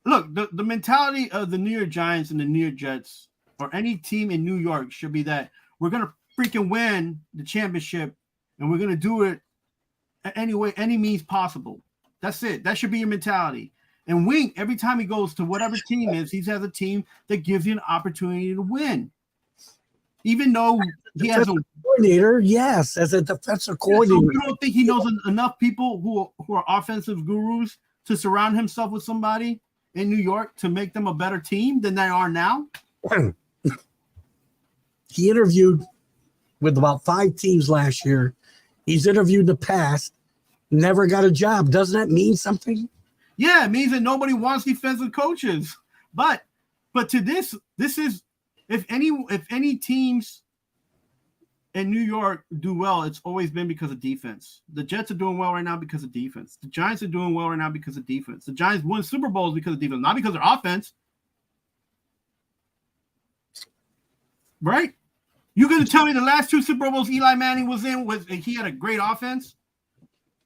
B: the mentality of the New York Giants and the New York Jets or any team in New York should be that we're going to freaking win the championship and we're going to do it any means possible. That's it. That should be your mentality. And Wink, every time he goes to whatever team is, he has a team that gives you an opportunity to win. Even though he has a
A: coordinator, yes, as a defensive coordinator.
B: So you don't think he knows enough people who are offensive gurus to surround himself with somebody in New York to make them a better team than they are now?
A: He interviewed with about 5 teams last year. He's interviewed in the past, never got a job. Doesn't that mean something?
B: Yeah, it means that nobody wants defensive coaches. But to this is if any teams in New York do well, it's always been because of defense. The Jets are doing well right now because of defense. The Giants are doing well right now because of defense. The Giants won Super Bowls because of defense, not because of their offense. Right? You going to tell me the last 2 Super Bowls Eli Manning was in he had a great offense?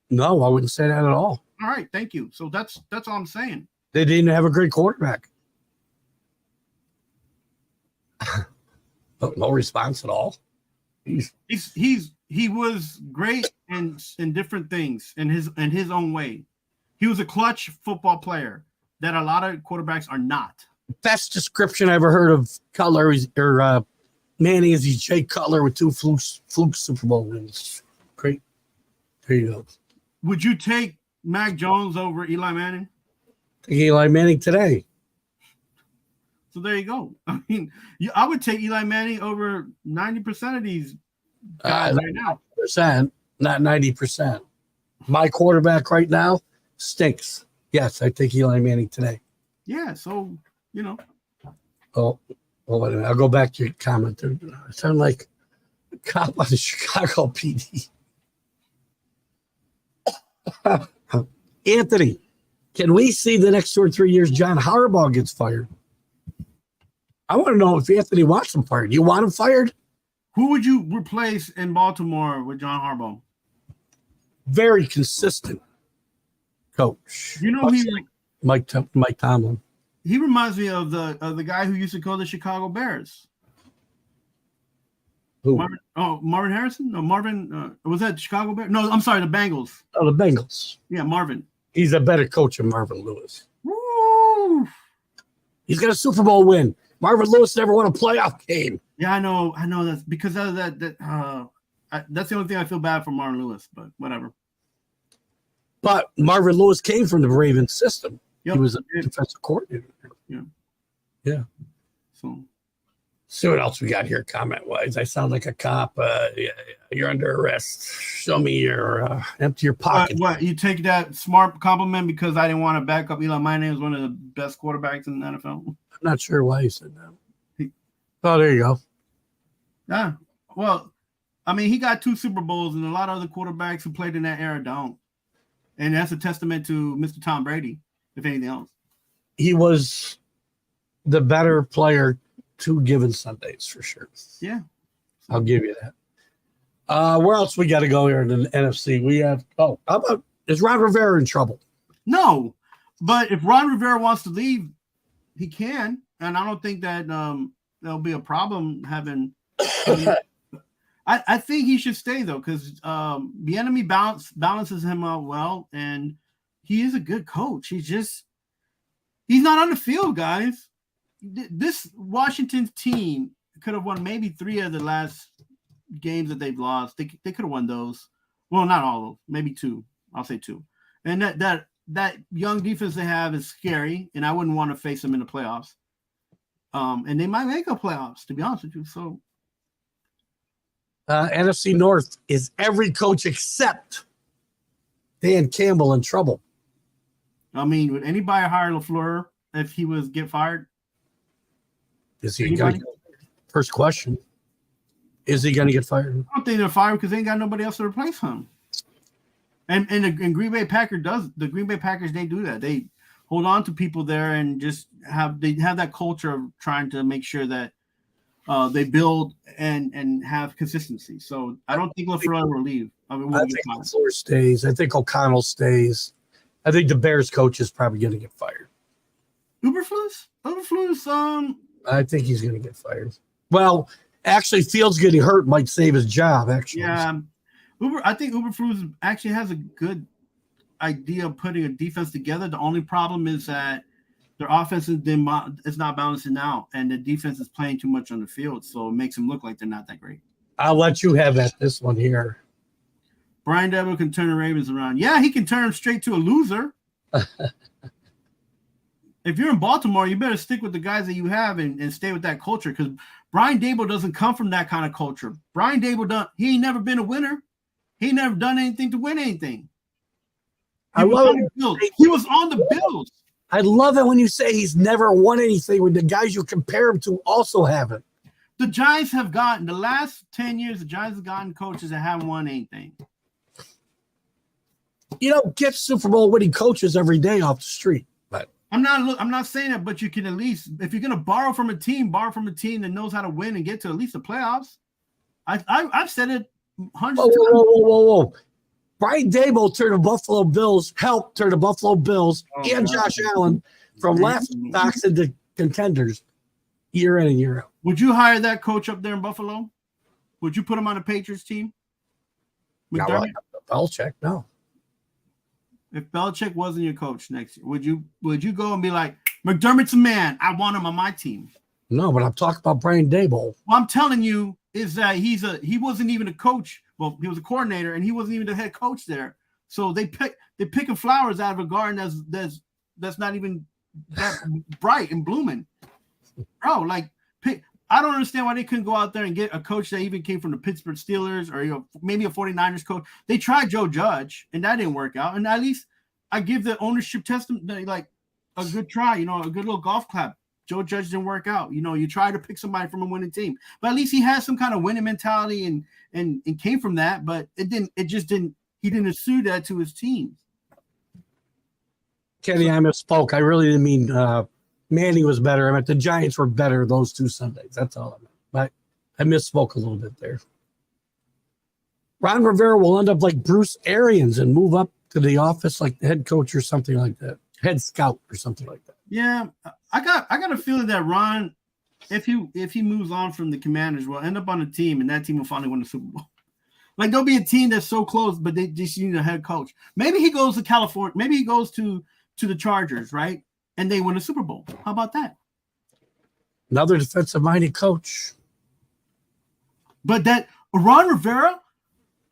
A: No, I wouldn't say that at all.
B: All right, thank you. So that's all I'm saying.
A: They didn't have a great quarterback. No response at all.
B: He was great in different things in his own way. He was a clutch football player that a lot of quarterbacks are not.
A: Best description I ever heard of Cutler or Manning is he's Jay Cutler with 2 fluke Super Bowl wins. Great. There you go.
B: Would you take Mac Jones over Eli Manning?
A: Take Eli Manning today.
B: So there you go. I mean, I would take Eli Manning over 90% of these guys right now.
A: 90%, not 90%. My quarterback right now stinks. Yes, I take Eli Manning today.
B: Yeah, so,
A: Oh, wait a minute. I'll go back to your comment. I sound like a cop on the Chicago PD. Anthony, can we see the next 2 or 3 years John Harbaugh gets fired? I want to know if Anthony wants him fired. You want him fired?
B: Who would you replace in Baltimore with John Harbaugh?
A: Very consistent coach. Mike Tomlin.
B: He reminds me of the guy who used to call the Chicago Bears.
A: Who?
B: Marvin Harrison? No, Marvin. Was that Chicago Bears? No, I'm sorry, the Bengals.
A: Oh, the Bengals.
B: Yeah, Marvin.
A: He's a better coach than Marvin Lewis.
B: Woo!
A: He's got a Super Bowl win. Marvin Lewis never won a playoff game.
B: Yeah, I know. That's because of that. That's the only thing I feel bad for Marvin Lewis, but whatever.
A: But Marvin Lewis came from the Ravens system.
B: Yep.
A: He was a defensive coordinator. Yeah.
B: So,
A: see what else we got here comment-wise. I sound like a cop. You're under arrest. Show me your empty your pocket.
B: What? You take that smart compliment because I didn't want to back up Eli Manning as one of the best quarterbacks in the NFL?
A: I'm not sure why you said that. Oh, there you go.
B: Yeah. Well, I mean, he got 2 Super Bowls, and a lot of other quarterbacks who played in that era don't. And that's a testament to Mr. Tom Brady, if anything else.
A: He was the better player 2 given Sundays for sure.
B: Yeah.
A: I'll give you that. Where else we got to go here in the NFC? We have, how about, is Ron Rivera in trouble?
B: No, but if Ron Rivera wants to leave, he can. And I don't think that there'll be a problem having. I think he should stay, though, because the enemy balances him out well, and he is a good coach. He's not on the field, guys. This Washington team could have won maybe 3 of the last games that they've lost. They could have won those. Well, not all of them, maybe 2. I'll say 2. And that young defense they have is scary, and I wouldn't want to face them in the playoffs. And they might make a playoffs, to be honest with you. So,
A: NFC North is every coach except Dan Campbell in trouble.
B: I mean, would anybody hire LaFleur if he was get fired?
A: Is he going to? First question. Is he going to get fired?
B: I don't think they're fired because they ain't got nobody else to replace him. And Green Bay Packers they do that. They hold on to people there and just have that culture of trying to make sure that they build and have consistency. So I don't think LaFleur will leave. I think
A: LaFleur stays. I think O'Connell stays. I think the Bears coach is probably going to get fired.
B: Uberflus?
A: I think he's going to get fired. Well, actually, Fields getting hurt might save his job, actually.
B: Yeah. I think Uberflus actually has a good idea of putting a defense together. The only problem is that their offense is not balancing out, and the defense is playing too much on the field, so it makes them look like they're not that great.
A: I'll let you have this one here.
B: Brian Daboll can turn the Ravens around. Yeah, he can turn them straight to a loser. If you're in Baltimore, you better stick with the guys that you have and stay with that culture, because Brian Daboll doesn't come from that kind of culture. Brian Daboll he ain't never been a winner. He ain't never done anything to win anything. He was on the Bills.
A: I love it when you say he's never won anything when the guys you compare him to also haven't.
B: The Giants have gotten, the last 10 years, the Giants have gotten coaches that haven't won anything.
A: You don't get Super Bowl winning coaches every day off the street. But
B: I'm not saying that, but you can at least, if you're going to borrow from a team that knows how to win and get to at least the playoffs. I've said it hundreds of times.
A: Whoa. Brian Daboll helped turn the Buffalo Bills and Josh Allen from last stocks into contenders year in and year out.
B: Would you hire that coach up there in Buffalo? Would you put him on the Patriots team?
A: Belichick, no.
B: if Belichick wasn't your coach next year, would you go and be like, McDermott's a man, I want him on my team?
A: No, but I'm talking about Brian Daboll.
B: What I'm telling you is that he wasn't even a coach. Well, he was a coordinator, and he wasn't even the head coach there. So they're picking flowers out of a garden that's not even that bright and blooming, bro. Like, I don't understand why they couldn't go out there and get a coach that even came from the Pittsburgh Steelers or maybe a 49ers coach. They tried Joe Judge, and that didn't work out. And at least I give the ownership testament like a good try, a good little golf clap. Joe Judge didn't work out. You try to pick somebody from a winning team, but at least he has some kind of winning mentality and came from that. But he didn't assume that to his teams.
A: Kenny, I misspoke. I really didn't mean Manny was better. I meant the Giants were better those 2 Sundays. That's all I meant. But I misspoke a little bit there. Ron Rivera will end up like Bruce Arians and move up to the office like the head coach or something like that. Head scout or something like that.
B: Yeah, I got a feeling that Ron, if he moves on from the Commanders, will end up on a team, and that team will finally win the Super Bowl. Like, there'll be a team that's so close, but they just need a head coach. Maybe he goes to California. Maybe he goes to the Chargers, right? And they win a Super Bowl. How about that?
A: Another defensive-minded coach.
B: But that Ron Rivera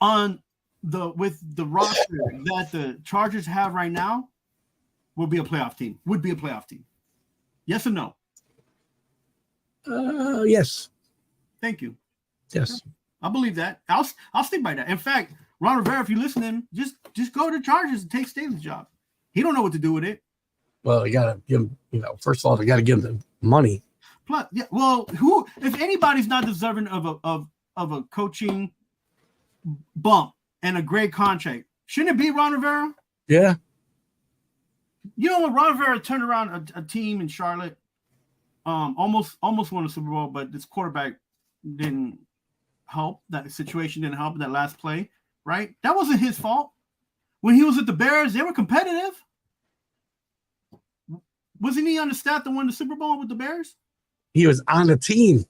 B: with the roster that the Chargers have right now would be a playoff team. Yes or no?
A: Yes.
B: Thank you.
A: Yes.
B: I believe that. I'll stick by that. In fact, Ron Rivera, if you're listening, just go to the Chargers and take Staley's job. He don't know what to do with it.
A: Well, you gotta give him, first of all, you gotta give him the money.
B: Plus, yeah. Well, if anybody's not deserving of a coaching bump and a great contract, shouldn't it be Ron Rivera?
A: Yeah.
B: When Ron Rivera turned around a team in Charlotte, almost won a Super Bowl, but this quarterback didn't help. That situation didn't help. That last play, right? That wasn't his fault. When he was at the Bears, they were competitive. Wasn't he on the staff that won the Super Bowl with the Bears?
A: He was on the team.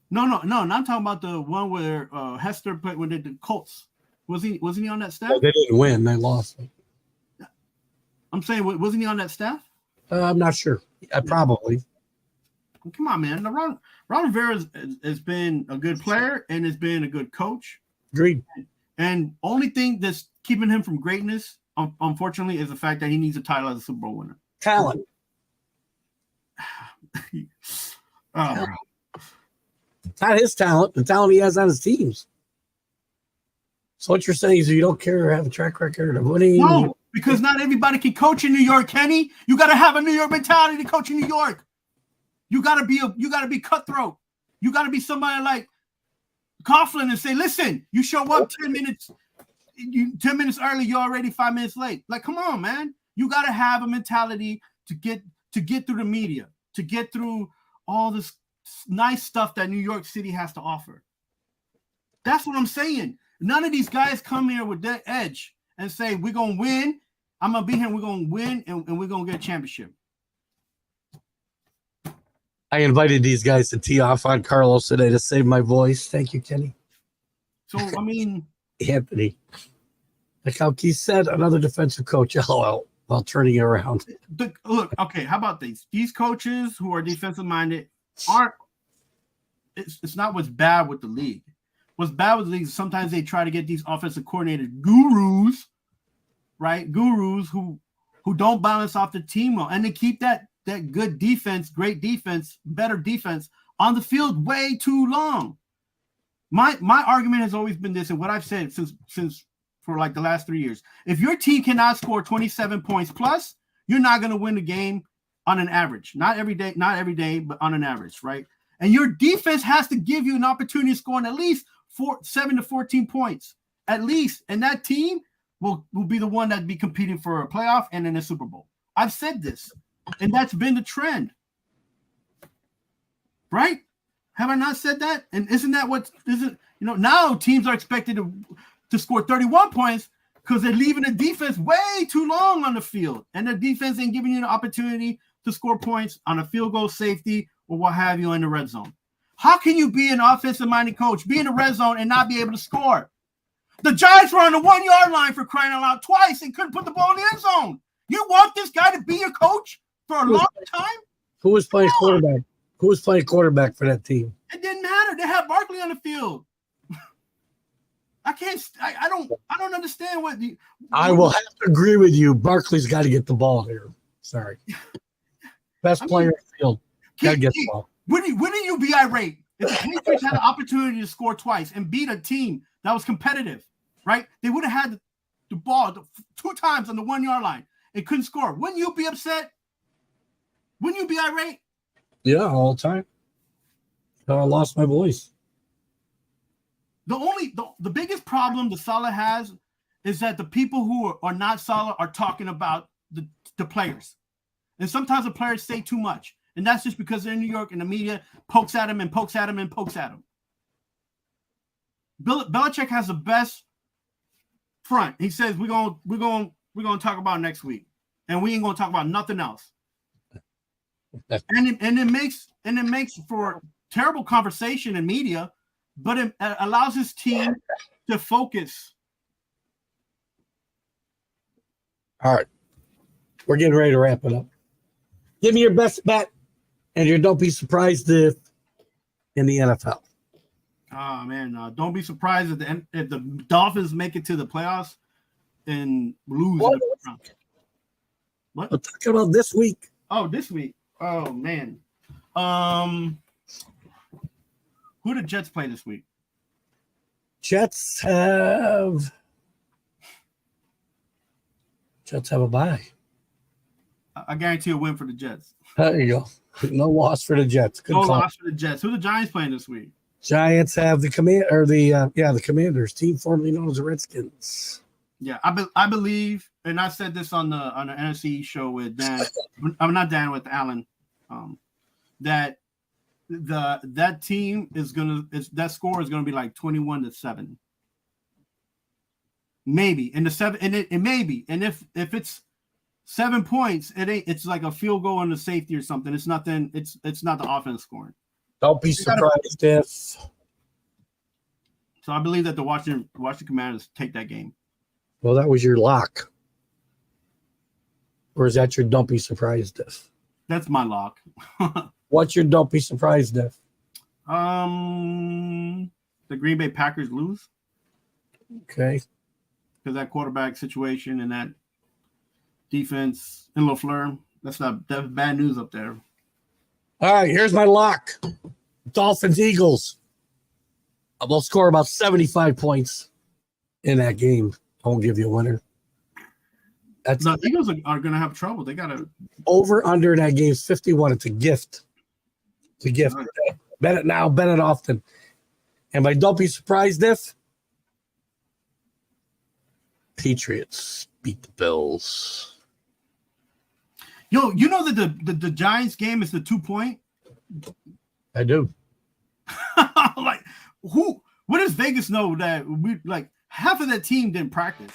B: No. I'm talking about the one where Hester played when they did the Colts. Wasn't he on that staff?
A: No, they didn't win. They lost.
B: I'm saying, wasn't he on that staff?
A: I'm not sure. Probably.
B: Come on, man. Ron Rivera has been a good player and has been a good coach.
A: Agreed.
B: And only thing that's keeping him from greatness, unfortunately, is the fact that he needs a title as a Super Bowl winner.
A: Talent.
B: Oh.
A: It's not his talent. The talent he has on his teams. So what you're saying is you don't care or have a track record of winning?
B: No, because not everybody can coach in New York, Kenny. You got to have a New York mentality to coach in New York. You got to be cutthroat. You got to be somebody like Coughlin and say, listen, you show up 10 minutes early, you're already 5 minutes late. Like, come on, man. You got to have a mentality to get through the media, to get through all this nice stuff that New York City has to offer. That's what I'm saying. None of these guys come here with that edge and say, we're going to win. I'm going to be here and we're going to win and we're going to get a championship.
A: I invited these guys to tee off on Carlos today to save my voice. Thank you, Kenny.
B: So, I mean,
A: Anthony, like how Keith said, another defensive coach, LOL, while turning it around.
B: Look, okay, how about these? These coaches who are defensive minded it's not what's bad with the league. What's bad with the league is sometimes they try to get these offensive coordinator gurus, right? Gurus who don't balance off the team well, and they keep that good defense, great defense, better defense on the field way too long. My argument has always been this, and what I've said since for like the last 3 years. If your team cannot score 27 points plus, you're not going to win the game on an average. Not every day, but on an average, right? And your defense has to give you an opportunity to score at least 7 to 14 points, at least. And that team will be the one that'd be competing for a playoff and in a Super Bowl. I've said this, and that's been the trend. Right? Have I not said that? And isn't that what isn't, now teams are expected to score 31 points because they're leaving the defense way too long on the field. And the defense ain't giving you an opportunity to score points on a field goal, safety, or what have you in the red zone. How can you be an offensive-minded coach, be in the red zone, and not be able to score? The Giants were on the 1 yard line for crying out loud twice and couldn't put the ball in the end zone. You want this guy to be your coach for a long time?
A: Who was playing quarterback? Who was playing quarterback for that team?
B: It didn't matter. They had Barkley on the field. I don't understand what the.
A: I will have to agree with you. Barkley's got to get the ball here. Sorry. Best player in the field. Got to get the ball.
B: Wouldn't you be irate if the Patriots had an opportunity to score twice and beat a team that was competitive, right? They would have had the ball 2 times on the 1 yard line and couldn't score. Wouldn't you be upset? Wouldn't you be irate?
A: Yeah, all the time. I lost my voice.
B: The biggest problem the Saleh has is that the people who are not Saleh are talking about the players. And sometimes the players say too much. And that's just because they're in New York and the media pokes at him and pokes at him and pokes at him. Belichick has the best front. He says we're gonna talk about next week. And we ain't gonna talk about nothing else. and it makes for terrible conversation in media, but it allows his team to focus.
A: All right. We're getting ready to wrap it up. Give me your best bet, and you don't be surprised if in the NFL.
B: Oh, man. Don't be surprised if the Dolphins make it to the playoffs and lose. What?
A: We're talking about this week.
B: Oh, this week. Oh, man. Who the Jets play this week?
A: Jets have a bye.
B: I guarantee a win for the Jets.
A: There you go. No loss for the Jets. Good call.
B: Loss for the Jets. Who the Giants playing this week?
A: Giants have the Commanders, team formerly known as the Redskins.
B: Yeah, I believe, and I said this on the NFC show with Dan. I'm not Dan, with Alan. That that team that score is gonna be like 21-7. Maybe. And it maybe. And if it's 7 points, it's like a field goal and a safety or something. It's nothing, it's not the offense scoring.
A: Don't be surprised if.
B: So I believe that the Washington Commanders take that game.
A: Well, that was your lock. Or is that your don't be surprised if?
B: That's my lock.
A: What's your don't be surprised if?
B: The Green Bay Packers lose.
A: Okay.
B: Because that quarterback situation and that defense and LaFleur, that's bad news up there.
A: All right, here's my lock. Dolphins, Eagles. I'll score about 75 points in that game. I won't give you a winner.
B: The Eagles are going to have trouble. They got to
A: over under that game is 51. It's a gift. It's a gift. Right. Bet it now, bet it often. And by don't be surprised if Patriots beat the Bills.
B: Yo, you know that the Giants game is the 2-point?
A: I do.
B: Like, what does Vegas know that half of that team didn't practice?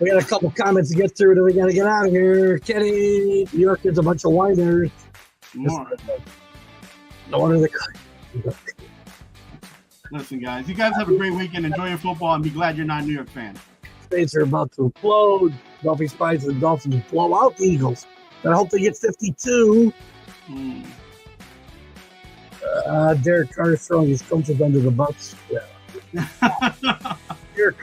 A: We got a couple comments to get through, then we got to get out of here. Kenny, New York is a bunch of whiners.
B: More.
A: No wonder they.
B: Listen, guys, you guys have a great weekend. Enjoy your football and be glad you're not a New York fan.
A: States are about to implode. Don't be surprised if the Dolphins blow out the Eagles. But I hope they get 52. Derek Carr throwing his coaches under the bus. Yeah. Derek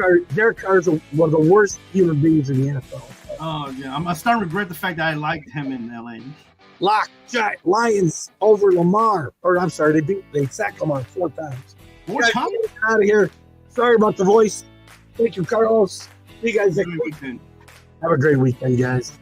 A: Carr is one of the worst human beings in the NFL.
B: Oh, yeah. I'm starting to regret the fact that I liked him in LA.
A: Lock, Lions over Lamar. Or I'm sorry, they sacked Lamar 4 times.
B: 4 times?
A: Get out of here. Sorry about the voice. Thank you, Carlos. See you guys next week. Have a great weekend, guys.